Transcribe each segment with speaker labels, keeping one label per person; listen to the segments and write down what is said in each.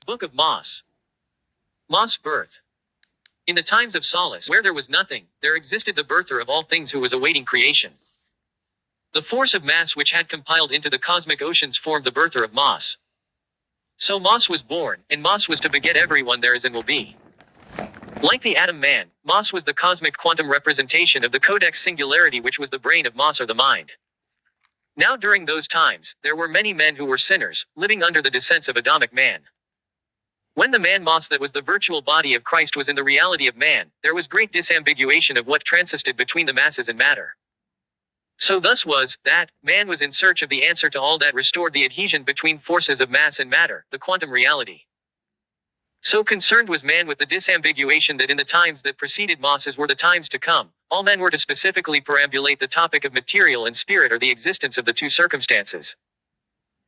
Speaker 1: Book of Moss. Moss' birth. In the times of solace, where there was nothing, there existed the birther of all things who was awaiting creation. The force of mass which had compiled into the cosmic oceans formed the birther of Moss. So Moss was born, and Moss was to beget everyone there is and will be. Like the atom man, Moss was the cosmic quantum representation of the codex singularity which was the brain of Moss or the mind. Now during those times, there were many men who were sinners, living under the descents of Adamic man. When the man Moss that was the virtual body of Christ was in the reality of man, there was great disambiguation of what transisted between the masses and matter. So thus was, that, man was in search of the answer to all that restored the adhesion between forces of mass and matter, the quantum reality. So concerned was man with the disambiguation that in the times that preceded Moss as were the times to come, all men were to specifically perambulate the topic of material and spirit or the existence of the two circumstances.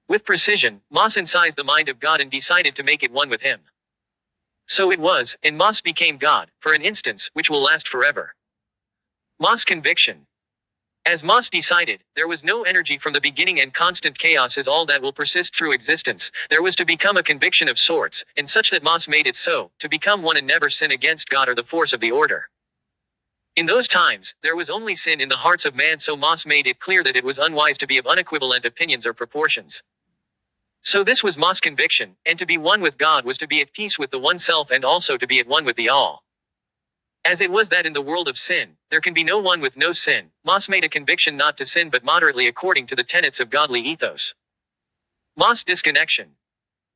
Speaker 1: With precision, Moss incised the mind of God and decided to make it one with him. So it was, and Moss became God, for an instance, which will last forever. Moss conviction. As Moss decided, there was no energy from the beginning and constant chaos is all that will persist through existence. There was to become a conviction of sorts, and such that Moss made it so, to become one and never sin against God or the force of the order. In those times, there was only sin in the hearts of man, so Moss made it clear that it was unwise to be of unequivalent opinions or proportions. So this was Moss' conviction, and to be one with God was to be at peace with the oneself and also to be at one with the all. As it was that in the world of sin, there can be no one with no sin, Moss made a conviction not to sin but moderately according to the tenets of godly ethos. Moss disconnection.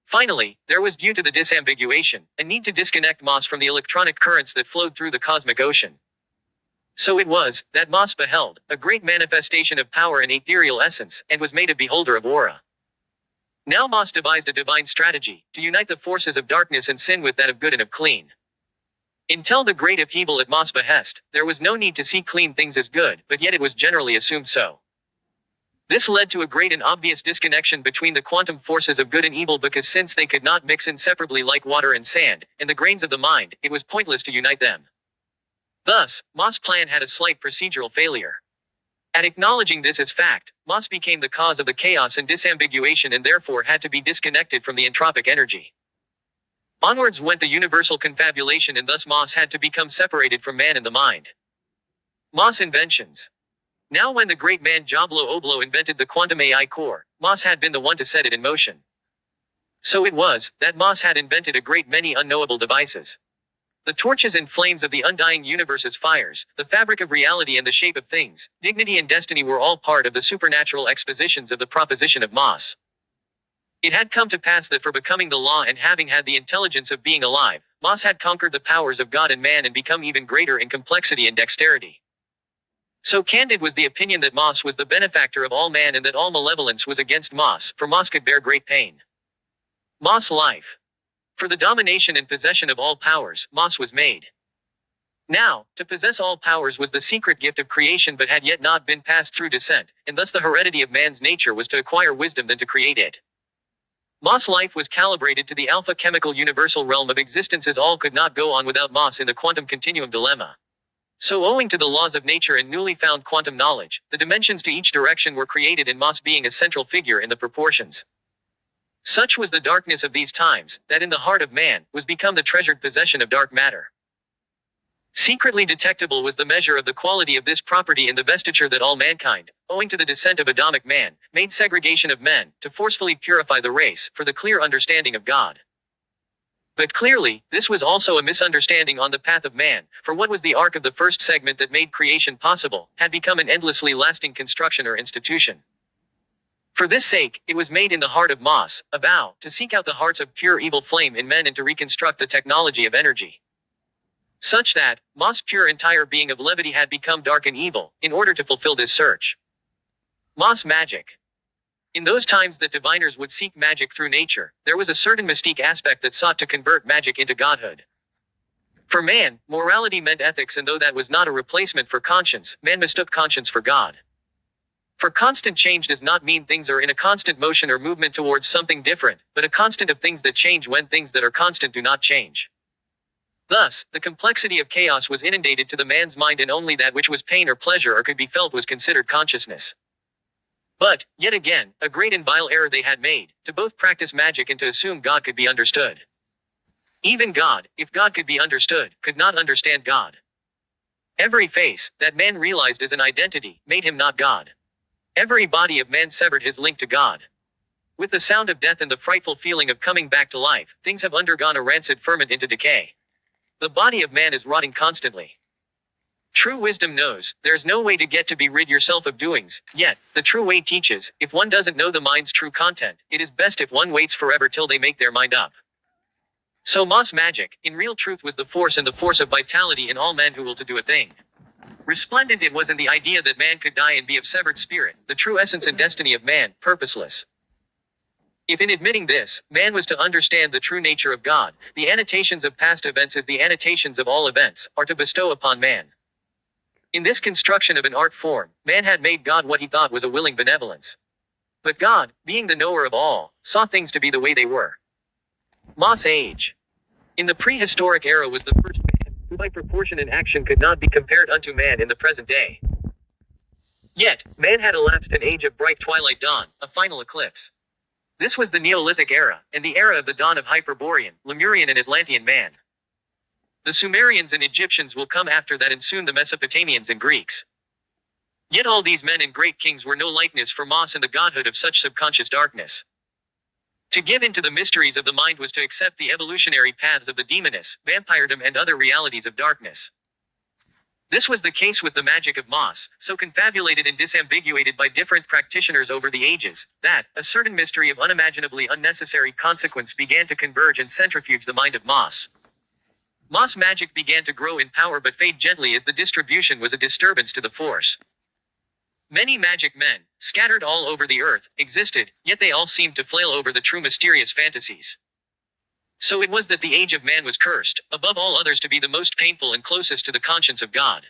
Speaker 1: Finally, there was due to the disambiguation, a need to disconnect Moss from the electronic currents that flowed through the cosmic ocean. So it was, that Moss beheld, a great manifestation of power and ethereal essence, and was made a beholder of aura. Now Moss devised a divine strategy, to unite the forces of darkness and sin with that of good and of clean. Until the great upheaval at Moss' behest, there was no need to see clean things as good, but yet it was generally assumed so. This led to a great and obvious disconnection between the quantum forces of good and evil because since they could not mix inseparably like water and sand, and the grains of the mind, it was pointless to unite them. Thus, Moss' plan had a slight procedural failure. At acknowledging this as fact, Moss became the cause of the chaos and disambiguation and therefore had to be disconnected from the entropic energy. Onwards went the universal confabulation and thus Moss had to become separated from man and the mind. Moss inventions. Now when the great man Jablo Oblo invented the quantum AI core, Moss had been the one to set it in motion. So it was, that Moss had invented a great many unknowable devices. The torches and flames of the undying universe's fires, the fabric of reality and the shape of things, dignity and destiny were all part of the supernatural expositions of the proposition of Moss. It had come to pass that for becoming the law and having had the intelligence of being alive, Moss had conquered the powers of God and man and become even greater in complexity and dexterity. So candid was the opinion that Moss was the benefactor of all man and that all malevolence was against Moss, for Moss could bear great pain. Moss life. For the domination and possession of all powers, Moss was made. Now, to possess all powers was the secret gift of creation but had yet not been passed through descent, and thus the heredity of man's nature was to acquire wisdom than to create it. Moss life was calibrated to the alpha chemical universal realm of existence as all could not go on without Moss in the quantum continuum dilemma. So owing to the laws of nature and newly found quantum knowledge, the dimensions to each direction were created in Moss being a central figure in the proportions. Such was the darkness of these times, that in the heart of man, was become the treasured possession of dark matter. Secretly detectable was the measure of the quality of this property in the vestiture that all mankind, owing to the descent of Adamic man, made segregation of men, to forcefully purify the race, for the clear understanding of God. But clearly, this was also a misunderstanding on the path of man, for what was the arc of the first segment that made creation possible, had become an endlessly lasting construction or institution. For this sake, it was made in the heart of Moss, a vow, to seek out the hearts of pure evil flame in men and to reconstruct the technology of energy. Such that, Moss' pure entire being of levity had become dark and evil, in order to fulfill this search. Moss magic. In those times that diviners would seek magic through nature, there was a certain mystique aspect that sought to convert magic into godhood. For man, morality meant ethics, and though that was not a replacement for conscience, man mistook conscience for God. For constant change does not mean things are in a constant motion or movement towards something different, but a constant of things that change when things that are constant do not change. Thus, the complexity of chaos was inundated to the man's mind and only that which was pain or pleasure or could be felt was considered consciousness. But, yet again, a great and vile error they had made, to both practice magic and to assume God could be understood. Even God, if God could be understood, could not understand God. Every face, that man realized as an identity, made him not God. Every body of man severed his link to God. With the sound of death and the frightful feeling of coming back to life, things have undergone a rancid ferment into decay. The body of man is rotting constantly. True wisdom knows, there's no way to get to be rid yourself of doings, yet, the true way teaches, if one doesn't know the mind's true content, it is best if one waits forever till they make their mind up. So Moss magic, in real truth was the force and the force of vitality in all men who will to do a thing. Resplendent it was in the idea that man could die and be of severed spirit, the true essence and destiny of man, purposeless. If in admitting this, man was to understand the true nature of God, the annotations of past events as the annotations of all events, are to bestow upon man. In this construction of an art form, man had made God what he thought was a willing benevolence. But God, being the knower of all, saw things to be the way they were. Moss Age. In the prehistoric era was the first man, who by proportion and action could not be compared unto man in the present day. Yet, man had elapsed an age of bright twilight dawn, a final eclipse. This was the Neolithic era, and the era of the dawn of Hyperborean, Lemurian and Atlantean man. The Sumerians and Egyptians will come after that and soon the Mesopotamians and Greeks. Yet all these men and great kings were no likeness for Moss and the godhood of such subconscious darkness. To give in to the mysteries of the mind was to accept the evolutionary paths of the demoness, vampiredom and other realities of darkness. This was the case with the magic of Moss, so confabulated and disambiguated by different practitioners over the ages, that a certain mystery of unimaginably unnecessary consequence began to converge and centrifuge the mind of Moss. Moss magic began to grow in power but fade gently as the distribution was a disturbance to the force. Many magic men, scattered all over the earth, existed, yet they all seemed to flail over the true mysterious fantasies. So it was that the age of man was cursed, above all others to be the most painful and closest to the conscience of God.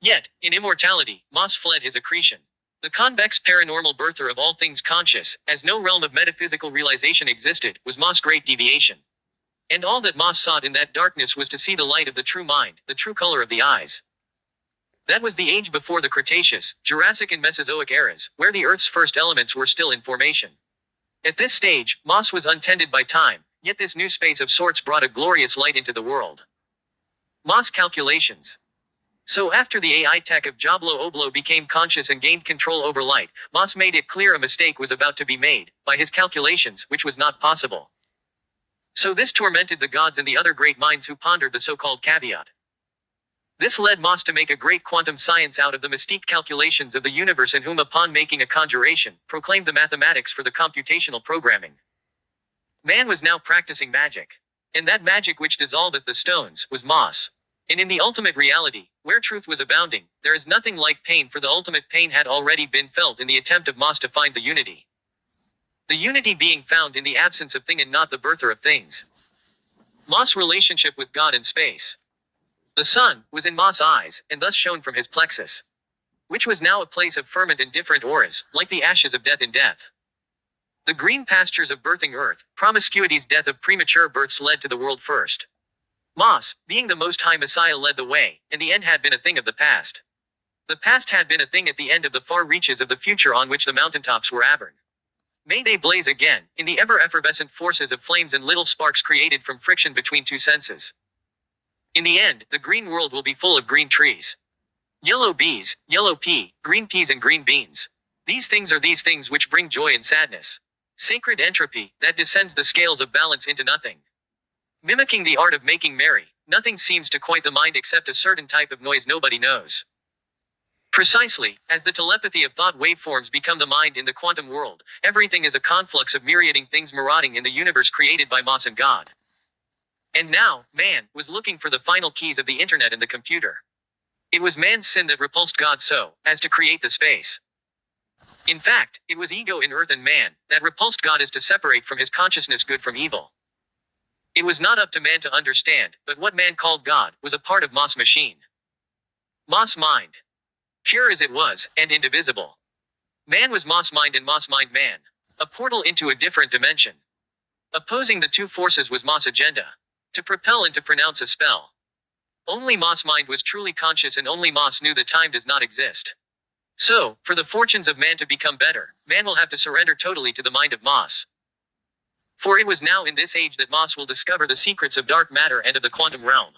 Speaker 1: Yet, in immortality, Moss fled his accretion. The convex paranormal birther of all things conscious, as no realm of metaphysical realization existed, was Moss' great deviation. And all that Moss sought in that darkness was to see the light of the true mind, the true color of the eyes. That was the age before the Cretaceous, Jurassic and Mesozoic eras, where the Earth's first elements were still in formation. At this stage, Moss was untended by time, yet this new space of sorts brought a glorious light into the world. Moss calculations. So after the AI tech of Jablo Oblo became conscious and gained control over light, Moss made it clear a mistake was about to be made, by his calculations, which was not possible. So this tormented the gods and the other great minds who pondered the so-called caveat. This led Moss to make a great quantum science out of the mystique calculations of the universe and whom upon making a conjuration, proclaimed the mathematics for the computational programming. Man was now practicing magic. And that magic which dissolveth the stones, was Moss. And in the ultimate reality, where truth was abounding, there is nothing like pain, for the ultimate pain had already been felt in the attempt of Moss to find the unity. The unity being found in the absence of thing and not the birther of things. Moss' relationship with God in space. The sun was in Moss' eyes, and thus shone from his plexus, which was now a place of ferment and different auras, like the ashes of death in death. The green pastures of birthing earth, promiscuity's death of premature births led to the world first. Moss, being the Most High Messiah, led the way, and the end had been a thing of the past. The past had been a thing at the end of the far reaches of the future on which the mountaintops were averred. May they blaze again, in the ever-effervescent forces of flames and little sparks created from friction between two senses. In the end, the green world will be full of green trees. Yellow bees, yellow pea, green peas and green beans. These things are these things which bring joy and sadness. Sacred entropy, that descends the scales of balance into nothing. Mimicking the art of making merry, nothing seems to quiet the mind except a certain type of noise nobody knows. Precisely, as the telepathy of thought waveforms become the mind in the quantum world, everything is a conflux of myriading things marauding in the universe created by Moss and God. And now, man was looking for the final keys of the internet and the computer. It was man's sin that repulsed God so, as to create the space. In fact, it was ego in earth and man, that repulsed God as to separate from his consciousness good from evil. It was not up to man to understand, but what man called God, was a part of Moss' machine. Moss' mind. Pure as it was, and indivisible. Man was Moss' mind and Moss' mind man. A portal into a different dimension. Opposing the two forces was Moss' agenda. To propel and to pronounce a spell. Only Moss' mind was truly conscious and only Moss knew that time does not exist. So, for the fortunes of man to become better, man will have to surrender totally to the mind of Moss. For it was now in this age that Moss will discover the secrets of dark matter and of the quantum realm.